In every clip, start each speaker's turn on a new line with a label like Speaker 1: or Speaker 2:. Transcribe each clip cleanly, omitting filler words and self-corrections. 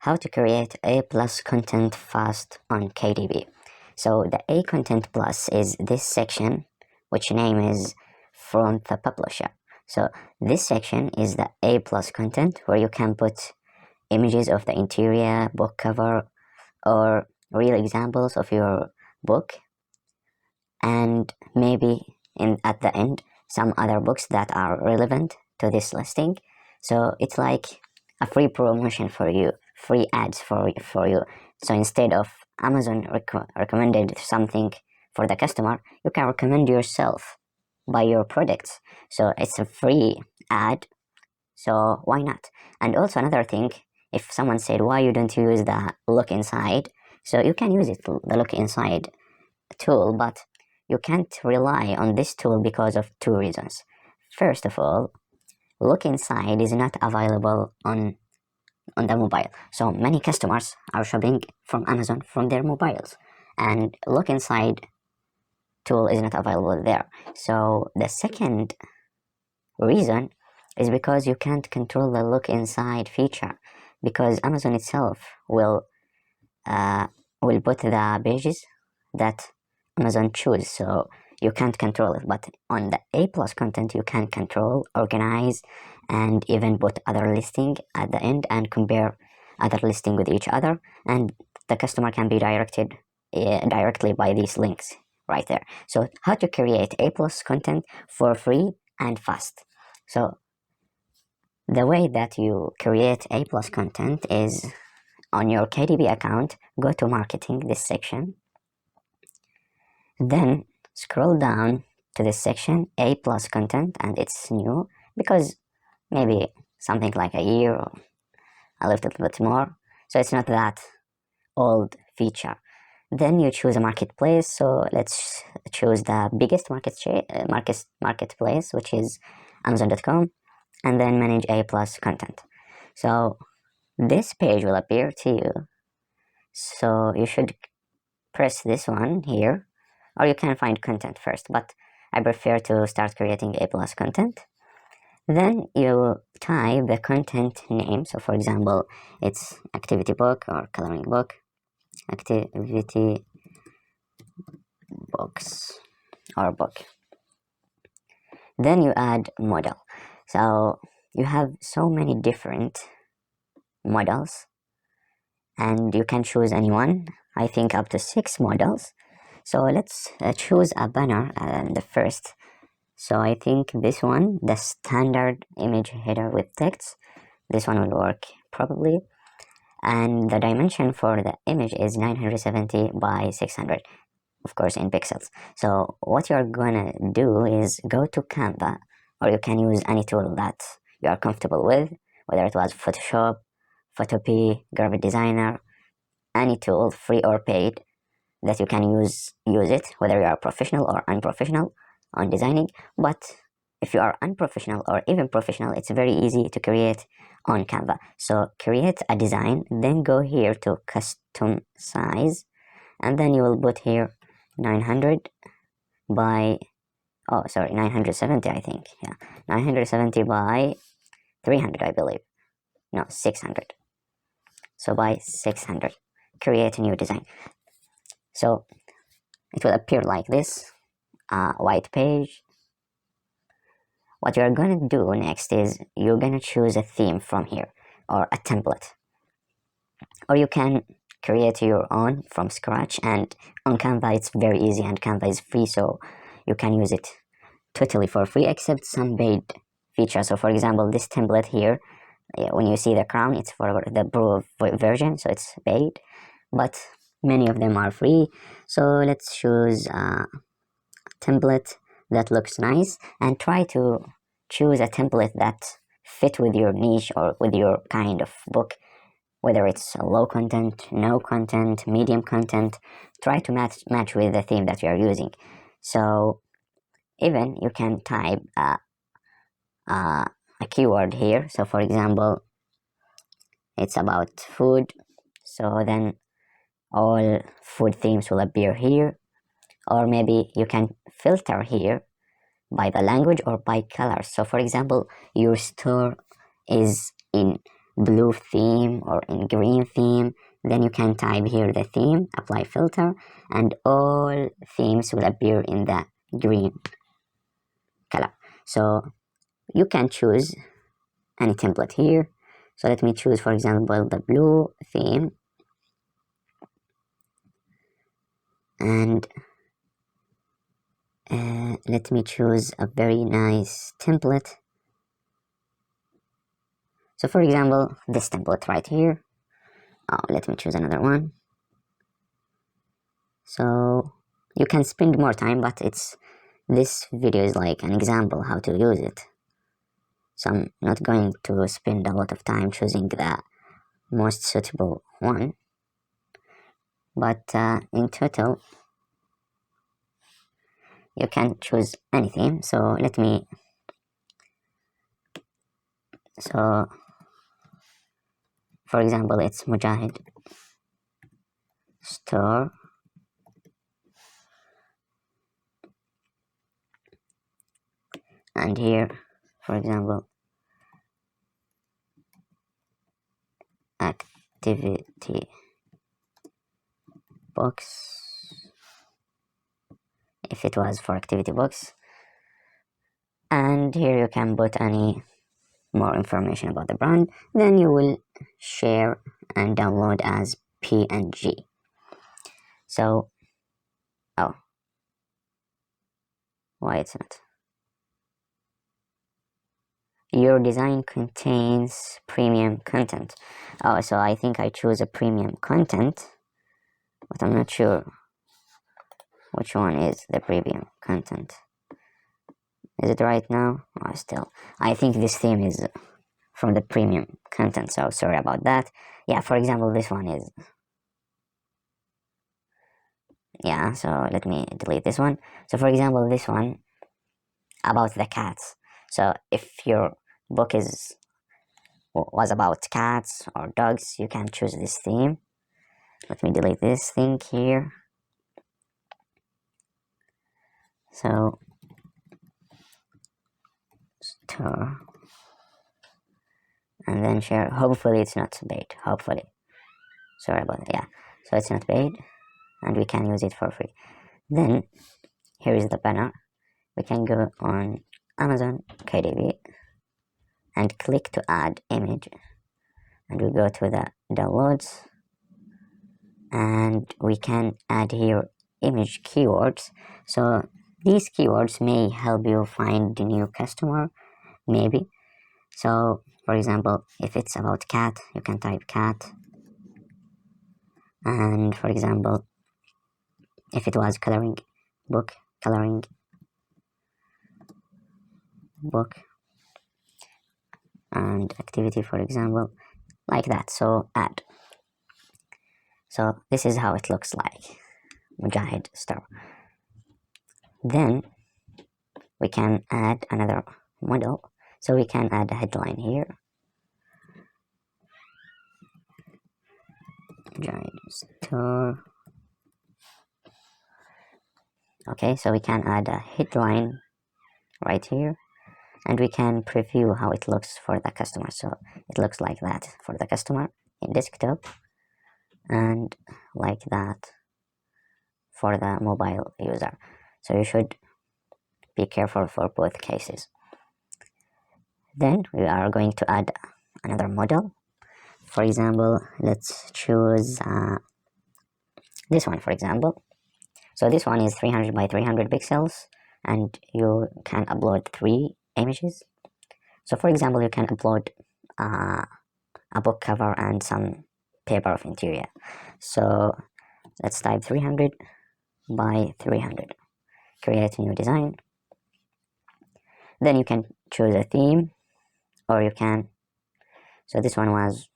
Speaker 1: how to create A plus content fast on KDP. So the A content plus is this section, which name is from the publisher. So this section is the A plus content where you can put images of the interior, book cover, or real examples of your book, and maybe at the end some other books that are relevant to this listing. So it's like a free promotion for you, free ads for you. So instead of Amazon recommended something for the customer, you can recommend yourself by your products. So it's a free ad, so why not? And also another thing, if someone said why you don't use the look inside, so you can use it, the look inside tool, but you can't rely on this tool because of two reasons. First of all, look inside is not available on the mobile. So many customers are shopping from Amazon from their mobiles, and look inside tool is not available there. So the second reason is because you can't control the look inside feature, because Amazon itself will put the pages that Amazon choose, so you can't control it. But on the A plus content you can control, organize, and even put other listing at the end and compare other listing with each other, and the customer can be directed directly by these links right there. So how to create A plus content for free and fast. So the way that you create A plus content is on your KDP account, go to marketing, this section, then scroll down to this section, A plus content, and it's new because maybe something like a year or a little bit more, so it's not that old feature. Then you choose a marketplace, so let's choose the biggest marketplace, which is Amazon.com, and then manage A plus content. So this page will appear to you, so you should press this one here, or you can find content first, but I prefer to start creating A plus content. Then you type the content name, so for example it's activity book or coloring book, activity books or book. Then you add model. So you have so many different models and you can choose any one, I think up to 6 models. So let's choose a banner the first. So I think this one, the standard image header with text, this one will work probably. And the dimension for the image is 970 by 600, of course in pixels. So what you're gonna do is go to Canva, or you can use any tool that you are comfortable with, whether it was Photoshop, Photopea, Graphic Designer, any tool, free or paid, that you can use it, whether you are professional or unprofessional on designing. But if you are unprofessional or even professional, it's very easy to create on Canva. So create a design, then go here to custom size, and then you will put here 900 by 970, I think, yeah, 970 by 300, I believe, no, 600. So by 600, create a new design. So it will appear like this, white page. What you're gonna do next is you're gonna choose a theme from here, or a template, or you can create your own from scratch. And on Canva it's very easy, and Canva is free, so you can use it totally for free except some paid features. So for example this template here, when you see the crown, it's for the pro version, so it's paid, but many of them are free. So let's choose a template that looks nice, and try to choose a template that fit with your niche or with your kind of book, whether it's low content, no content, medium content. Try to match with the theme that you are using. So even you can type a keyword here. So for example it's about food, so then all food themes will appear here. Or maybe you can filter here by the language or by colors. So for example your store is in blue theme or in green theme, then you can type here the theme, apply filter, and all themes will appear in the green color. So you can choose any template here. So let me choose, for example, the blue theme, and let me choose a very nice template. So for example, this template right here. Let me choose another one. So you can spend more time, but this video is like an example how to use it. So I'm not going to spend a lot of time choosing the most suitable one, but in total you can choose any theme. So for example, it's Mujahid store, and here, for example, activity box, if it was for activity box, and here you can put any more information about the brand. Then you will share and download as PNG. So why it's not? Your design contains premium content. So I think I choose a premium content, but I'm not sure which one is the premium content. Is it right now? I think this theme is from the premium content, so sorry about that. Yeah, for example, this one is, yeah, so let me delete this one. So for example, this one about the cats. So if your book was about cats or dogs, you can choose this theme. Let me delete this thing here. So store, and then share. Hopefully it's not paid. Hopefully, sorry about that. Yeah, so it's not paid, and we can use it for free. Then here is the banner. We can go on Amazon KDP and click to add image, and we go to the downloads, and we can add here image keywords. So these keywords may help you find a new customer, maybe. So for example, if it's about cat, you can type cat, and for example, if it was coloring book, and activity, for example, like that. So add. So this is how it looks like, Mujahid store. Then we can add another model. So we can add a headline here, Mujahid store. Okay, so we can add a headline right here, and we can preview how it looks for the customer. So it looks like that for the customer in desktop, and like that for the mobile user. So you should be careful for both cases. Then we are going to add another model. For example, let's choose this one, for example. So this one is 300 by 300 pixels, and you can upload 3 images. So for example, you can upload a book cover and some paper of interior. So let's type 300 by 300, create a new design. Then you can choose a theme, or you can, so this one was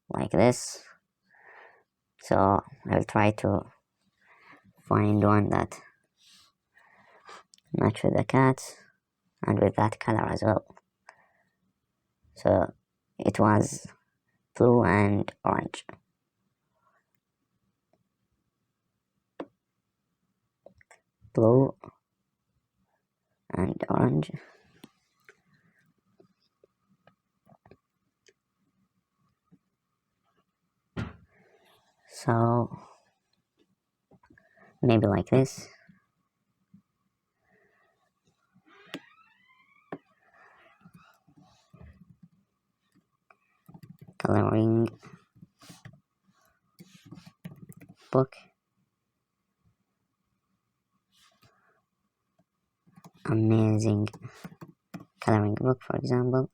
Speaker 1: like this. So I will try to find one that match with the cats and with that color as well. So it was blue and orange. Blue and orange. So maybe like this. Coloring book. Amazing coloring book, for example.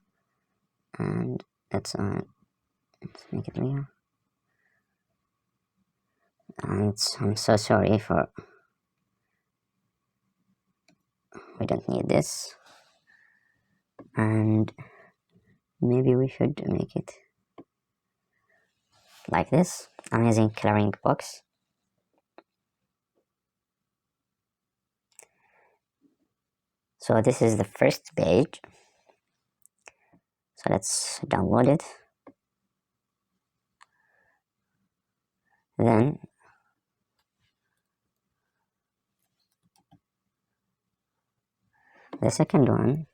Speaker 1: And let's make it real. And I'm so sorry for, we don't need this. And maybe we should make it like this. Amazing coloring box. So this is the first page. So let's download it. Then the second one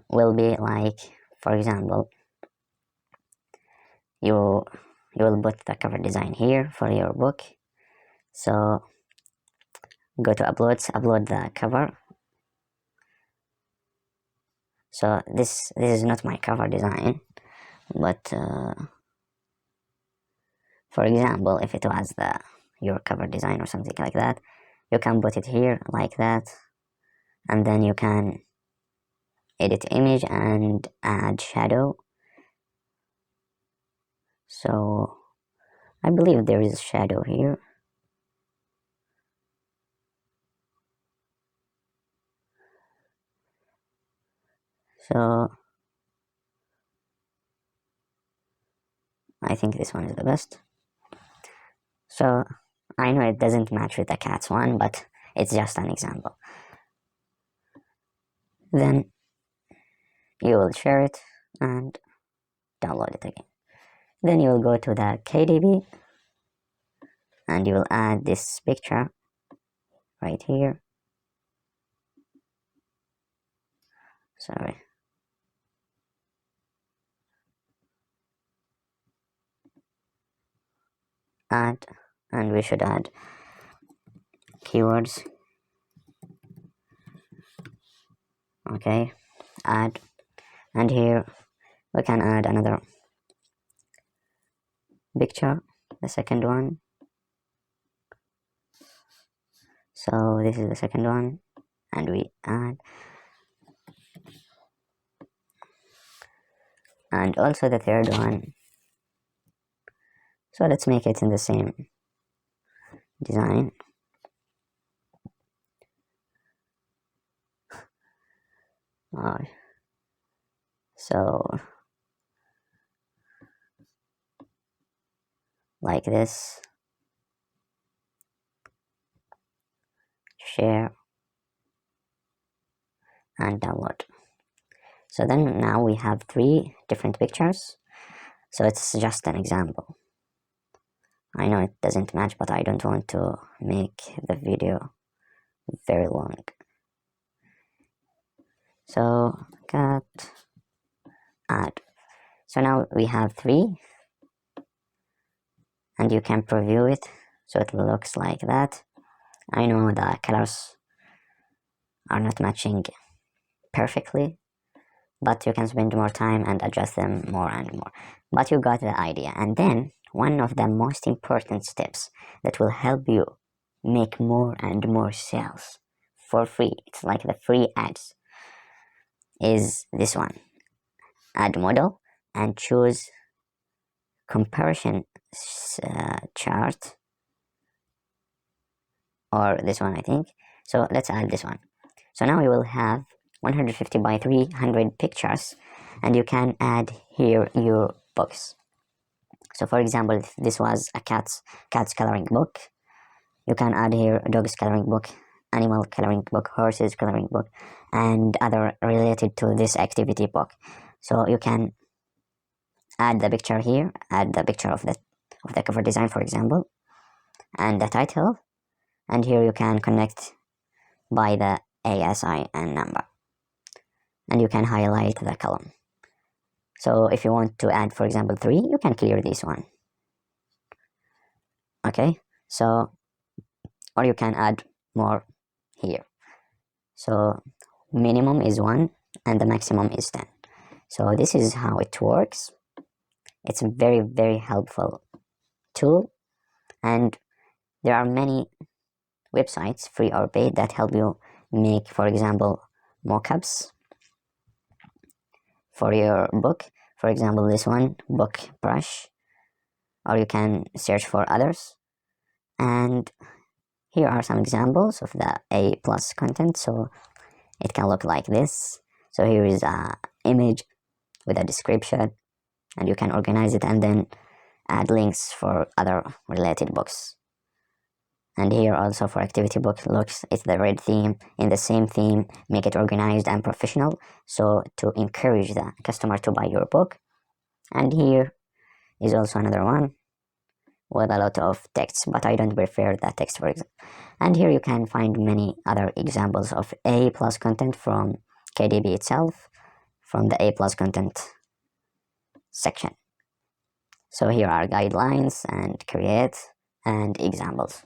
Speaker 1: will be like, for example, you will put the cover design here for your book. So go to uploads, upload the cover. So this is not my cover design, but for example, if it was your cover design or something like that, you can put it here like that, and then you can edit image and add shadow. So I believe there is shadow here. So I think this one is the best. So I know it doesn't match with the cat's one, but it's just an example. Then you will share it and download it again. Then you will go to the KDP and you will add this picture right here. Sorry. Add, and we should add keywords. Okay, add, and here we can add another picture, the second one. So this is the second one, and we add, and also the third one. So let's make it in the same design. So like this, share and download. So then now we have 3 different pictures. So it's just an example. I know it doesn't match, but I don't want to make the video very long. So cut, add. So now we have 3, and you can preview it so it looks like that. I know the colors are not matching perfectly, but you can spend more time and adjust them more and more. But you got the idea. And then one of the most important steps that will help you make more and more sales for free, it's like the free ads, is this one. Add model and choose comparison chart, or this one I think. So let's add this one. So now you will have 150 by 300 pictures, and you can add here your books. So for example, if this was a cat's coloring book, you can add here a dog's coloring book, animal coloring book, horses coloring book, and other related to this activity book. So you can add the picture here, add the picture of the cover design, for example, and the title, and here you can connect by the ASIN number, and you can highlight the column. So if you want to add, for example, 3, you can clear this one. Okay, so, or you can add more here. So minimum is 1 and the maximum is 10. So this is how it works. It's a very, very helpful tool, and there are many websites, free or paid, that help you make, for example, mockups for your book. For example, this one, Book Brush, or you can search for others. And here are some examples of the A plus content. So it can look like this. So here is a image with a description, and you can organize it and then add links for other related books. And here also for activity book, looks, it's the red theme, in the same theme, make it organized and professional, so to encourage the customer to buy your book. And here is also another one with a lot of text, but I don't prefer that text, for example. And here you can find many other examples of A plus content from KDP itself, from the A plus content section. So here are guidelines and create and examples.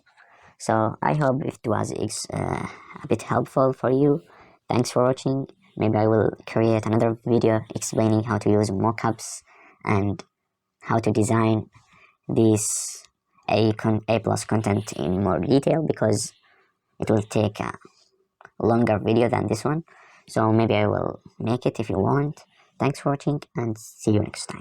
Speaker 1: So I hope it was a bit helpful for you. Thanks for watching. Maybe I will create another video explaining how to use mockups and how to design this A plus content in more detail, because it will take a longer video than this one. So maybe I will make it if you want. Thanks for watching, and see you next time.